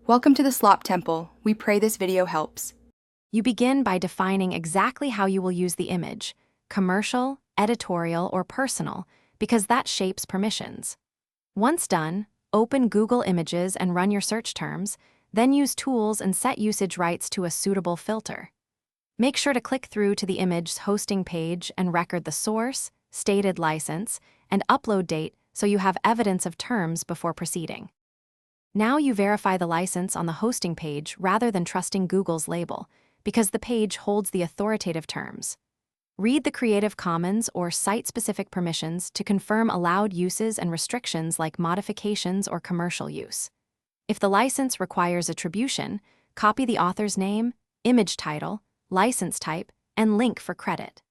Welcome to the Slop Temple. We pray this video helps. You begin by defining exactly how you will use the image, commercial, editorial, or personal, because that shapes permissions. Once done, open Google Images and run your search terms, then use tools and set usage rights to a suitable filter. Make sure to click through to the image's hosting page and record the source, stated license, and upload date so you have evidence of terms before proceeding. Now you verify the license on the hosting page rather than trusting Google's label, because the page holds the authoritative terms. Read the Creative Commons or site-specific permissions to confirm allowed uses and restrictions like modifications or commercial use. If the license requires attribution, copy the author's name, image title, license type, and link for credit.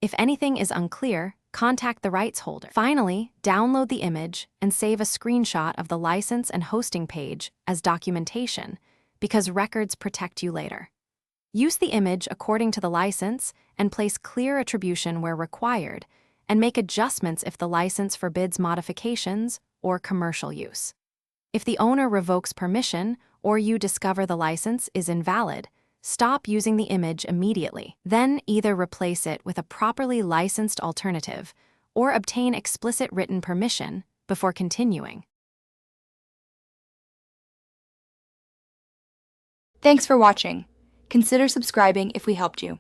If anything is unclear, contact the rights holder. Finally, download the image and save a screenshot of the license and hosting page as documentation, because records protect you later. Use the image according to the license and place clear attribution where required, and make adjustments if the license forbids modifications or commercial use. If the owner revokes permission or you discover the license is invalid, stop using the image immediately. Then either replace it with a properly licensed alternative or obtain explicit written permission before continuing. Thanks for watching. Consider subscribing if we helped you.